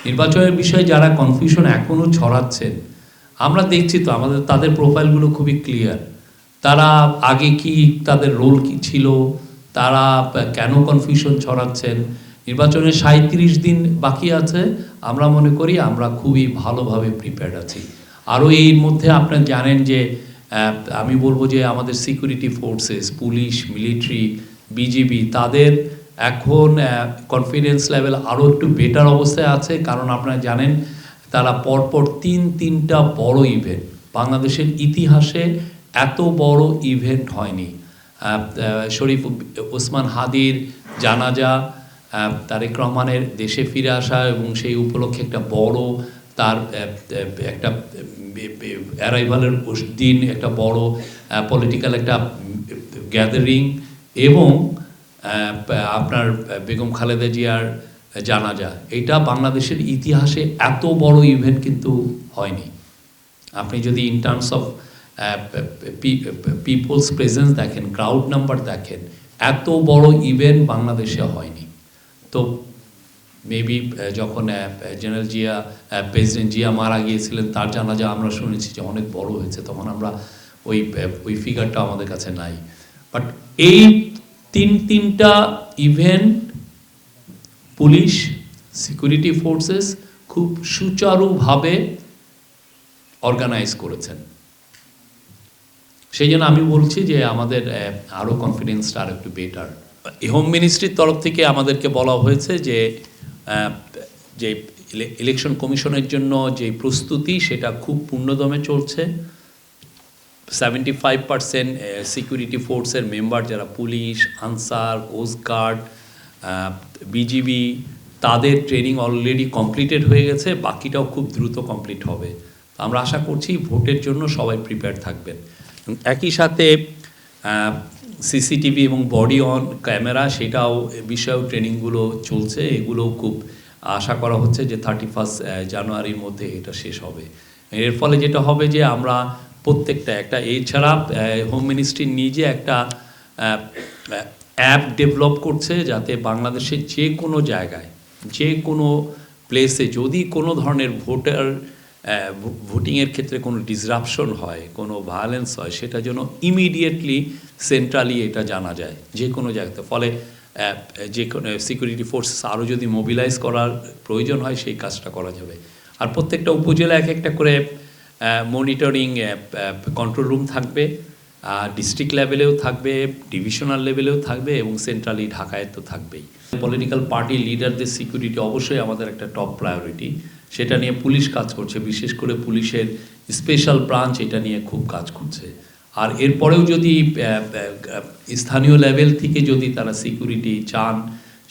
নির্বাচনের বিষয়ে যারা কনফিউশন এখনও ছড়াচ্ছেন, আমরা দেখছি তো তাদের প্রোফাইলগুলো খুবই ক্লিয়ার। তারা আগে কি তাদের রোল কি ছিল, তারা কেন কনফিউশন ছড়াচ্ছেন। নির্বাচনের 37 দিন বাকি আছে, আমরা মনে করি আমরা খুবই ভালোভাবে প্রিপেয়ার্ড আছি। আরও এর মধ্যে আপনারা জানেন যে আমি বলবো যে আমাদের security forces, police, military, BGB, তাদের এখন কনফিডেন্স লেভেল আরও একটু বেটার অবস্থায় আছে। কারণ আপনারা জানেন তারা পরপর তিনটা বড় ইভেন্ট, বাংলাদেশের ইতিহাসে এত বড় ইভেন্ট হয়নি। শরীফ ওসমান হাদির জানাজা, তারেক রহমানের দেশে ফিরে আসা এবং সেই উপলক্ষে একটা বড় তার একটা অ্যারাইভালের দিন একটা বড় পলিটিক্যাল একটা গ্যাদারিং, এবং আপনার বেগম খালেদা জিয়ার জানাজা, এটা বাংলাদেশের ইতিহাসে এত বড় ইভেন্ট কিন্তু হয়নি। আপনি যদি in terms of people's presence দেখেন, ক্রাউড নাম্বার দেখেন, এত বড় ইভেন্ট বাংলাদেশে হয়নি। তো মেবি যখন জেনারেল জিয়া, প্রেসিডেন্ট জিয়া মারা গিয়েছিলেন, তার জানাজা আমরা শুনেছি যে অনেক বড় হয়েছে, তখন আমরা ওই ফিগারটা আমাদের কাছে নাই। বাট এই তিনটা ইভেন্ট পুলিশ, সিকিউরিটি ফোর্সেস খুব সুচারুভাবে অর্গানাইজ করেছেন। সেই জন্য আমি বলছি যে আমাদের আরও কনফিডেন্সটা আর একটু বেটার। হোম মিনিস্ট্রির তরফ থেকে আমাদেরকে বলা হয়েছে যে ইলেকশন কমিশনের জন্য যে প্রস্তুতি, সেটা খুব পূর্ণদমে চলছে। 75% সিকিউরিটি ফোর্সের মেম্বার যারা পুলিশ, আনসার, কোস্টগার্ড, বিজিবি, তাদের ট্রেনিং অলরেডি কমপ্লিটেড হয়ে গেছে, বাকিটাও খুব দ্রুত কমপ্লিট হবে। আমরা আশা করছি ভোটের জন্য সবাই প্রিপেয়ার থাকবেন। একই সাথে সিসিটিভি এবং বডি অন ক্যামেরা, সেটাও বিষয়েও ট্রেনিংগুলো চলছে। এগুলোও খুব আশা করা হচ্ছে যে 31 জানুয়ারির মধ্যে এটা শেষ হবে। এর ফলে যেটা হবে যে আমরা প্রত্যেকটা একটা, এছাড়া হোম মিনিস্ট্রি নিজে একটা অ্যাপ ডেভেলপ করছে, যাতে বাংলাদেশের যে কোনো জায়গায়, যে কোনো প্লেসে যদি কোনো ধরনের ভোটিংয়ের ক্ষেত্রে কোনো ডিসরাপশন হয়, কোনো ভায়োলেন্স হয়, সেটা যেন ইমিডিয়েটলি সেন্ট্রালি এটা জানা যায় যে কোনো জায়গাতে। ফলে যে কোনো সিকিউরিটি ফোর্সেস আরও যদি মোবিলাইজ করার প্রয়োজন হয়, সেই কাজটা করা যাবে। আর প্রত্যেকটা উপজেলা একটা করে মনিটরিং কন্ট্রোল রুম থাকবে, ডিস্ট্রিক্ট লেভেলেও থাকবে, ডিভিশনাল লেভেলেও থাকবে, এবং সেন্ট্রালি ঢাকায় তো থাকবেই। পলিটিক্যাল পার্টি লিডারদের সিকিউরিটি অবশ্যই আমাদের একটা টপ প্রায়োরিটি। সেটা নিয়ে পুলিশ কাজ করছে, বিশেষ করে পুলিশের স্পেশাল ব্রাঞ্চ এটা নিয়ে খুব কাজ করছে। আর এরপরেও যদি স্থানীয় লেভেল থেকে যদি তারা সিকিউরিটি চান,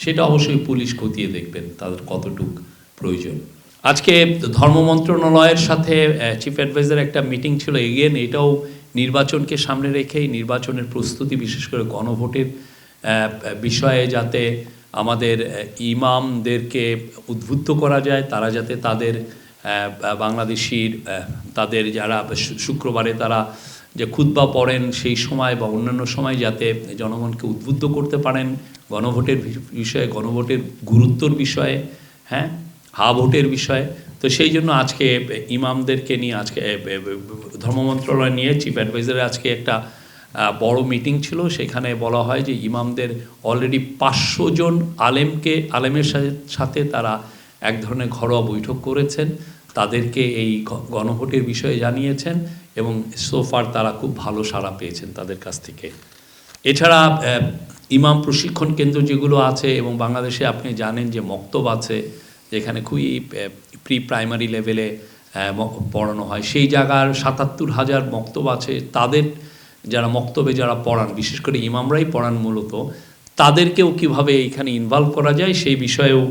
সেটা অবশ্যই পুলিশ খতিয়ে দেখবেন তাদের কতটুক প্রয়োজন। আজকে ধর্ম মন্ত্রণালয়ের সাথে চিফ অ্যাডভাইজার একটা মিটিং ছিল। এগেন এটাও নির্বাচনকে সামনে রেখেই নির্বাচনের প্রস্তুতি, বিশেষ করে গণভোটের বিষয়ে যাতে আমাদের ইমামদেরকে উদ্বুদ্ধ করা যায়, তারা যাতে তাদের বাংলাদেশির তাদের যারা শুক্রবারে তারা যে খুতবা পড়েন, সেই সময় বা অন্যান্য সময় যাতে জনগণকে উদ্বুদ্ধ করতে পারেন গণভোটের বিষয়ে, গণভোটের গুরুত্বর বিষয়ে, হ্যাঁ, হা ভোটের বিষয়ে। তো সেই জন্য আজকে ইমামদেরকে নিয়ে, আজকে ধর্ম মন্ত্রণালয় নিয়ে চিফ অ্যাডভাইজারের আজকে একটা বড় মিটিং ছিল। সেখানে বলা হয় যে ইমামদের অলরেডি 500 জন আলেমের সাথে তারা এক ধরনের ঘরোয়া বৈঠক করেছেন, তাদেরকে এই গণভোটের বিষয়ে জানিয়েছেন, এবং সোফার তারা খুব ভালো সাড়া পেয়েছেন তাদের কাছ থেকে। এছাড়া ইমাম প্রশিক্ষণ কেন্দ্র যেগুলো আছে, এবং বাংলাদেশে আপনি জানেন যে মক্তব আছে, যেখানে খুবই প্রি প্রাইমারি লেভেলে পড়ানো হয়, সেই জায়গার 77,000 মক্তব আছে। তাদের যারা মক্তবে যারা পড়ান, বিশেষ করে ইমামরাই পড়ান মূলত, তাদেরকেও কীভাবে এইখানে ইনভলভ করা যায়, সেই বিষয়েও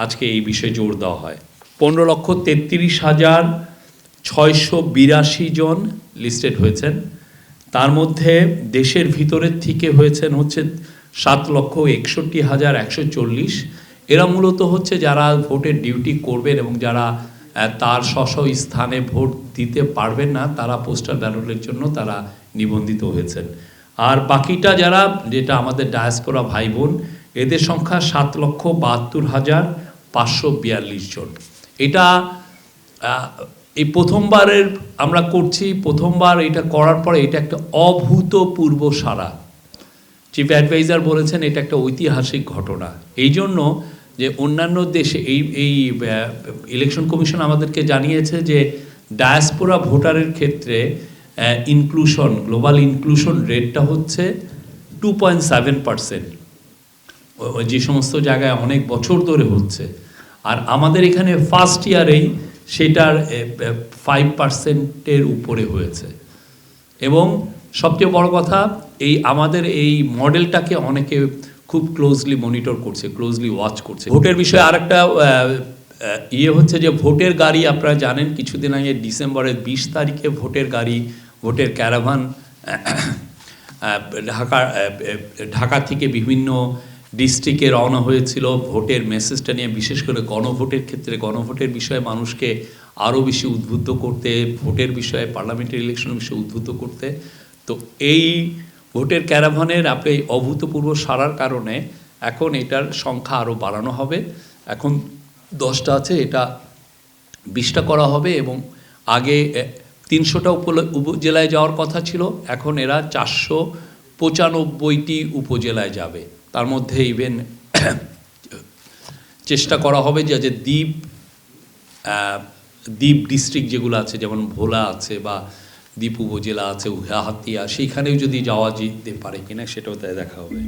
আজকে এই বিষয়ে জোর দেওয়া হয়। 15,33,682 জন লিস্টেড হয়েছেন। তার মধ্যে দেশের ভিতরের থেকে হয়েছেন হচ্ছে 7,61,140। এরা মূলত হচ্ছে যারা ভোটের ডিউটি করবেন এবং যারা তার স্ব স্থানে ভোট দিতে পারবেন না, তারা পোস্টাল ব্যালটের জন্য তারা নিবন্ধিত হয়েছেন। আর বাকিটা যারা, যেটা আমাদের ডায়াসপোরা ভাই বোন, এদের সংখ্যা 7,72,000 542 জন। এটা এই প্রথমবারের আমরা করছি, প্রথমবার এটা করার পরে এটা একটা অভূতপূর্ব সাড়া। চিফ অ্যাডভাইজার বলেছেন এটা একটা ঐতিহাসিক ঘটনা, এই জন্য যে অন্যান্য দেশে এই ইলেকশন কমিশন আমাদেরকে জানিয়েছে যে ডায়াসপোরা ভোটারের ক্ষেত্রে ইনক্লুশন, গ্লোবাল ইনক্লুশন রেটটা হচ্ছে 2.7%, যে সমস্ত জায়গায় অনেক বছর ধরে হচ্ছে। আর আমাদের এখানে ফার্স্ট ইয়ারেই সেটার 5%-এর উপরে হয়েছে। এবং সবচেয়ে বড় কথা, এই আমাদের এই মডেলটাকে অনেকে খুব ক্লোজলি মনিটর করছে, ক্লোজলি ওয়াচ করছে। ভোটের বিষয়ে আরেকটা হচ্ছে যে ভোটের গাড়ি, আপনারা জানেন কিছুদিন আগে ডিসেম্বরের 20 তারিখে ভোটের গাড়ি, ভোটের ক্যারাভান ঢাকা থেকে বিভিন্ন ডিস্ট্রিক্টে রওনা হয়েছিল ভোটের মেসেজটা নিয়ে, বিশেষ করে গণভোটের ক্ষেত্রে, গণভোটের বিষয়ে মানুষকে আরও বেশি উদ্বুদ্ধ করতে, ভোটের বিষয়ে, পার্লামেন্টারি ইলেকশনের বিষয়ে উদ্বুদ্ধ করতে। তো এই ভোটের ক্যারাভানের আপনি অভূতপূর্ব সাড়ার কারণে এখন এটার সংখ্যা আরও বাড়ানো হবে। এখন 10টা আছে, এটা 20টা করা হবে। এবং আগে 300টা উপজেলায় যাওয়ার কথা ছিল, এখন এরা 495টি উপজেলায় যাবে। তার মধ্যে ইভেন চেষ্টা করা হবে যে দ্বীপ ডিস্ট্রিক্ট যেগুলো আছে, যেমন ভোলা আছে বা দ্বীপ উপজেলা আছে, হাতিয়া, সেইখানেও যদি যাওয়া যেতে পারে কিনা সেটাও তাই দেখা হবে।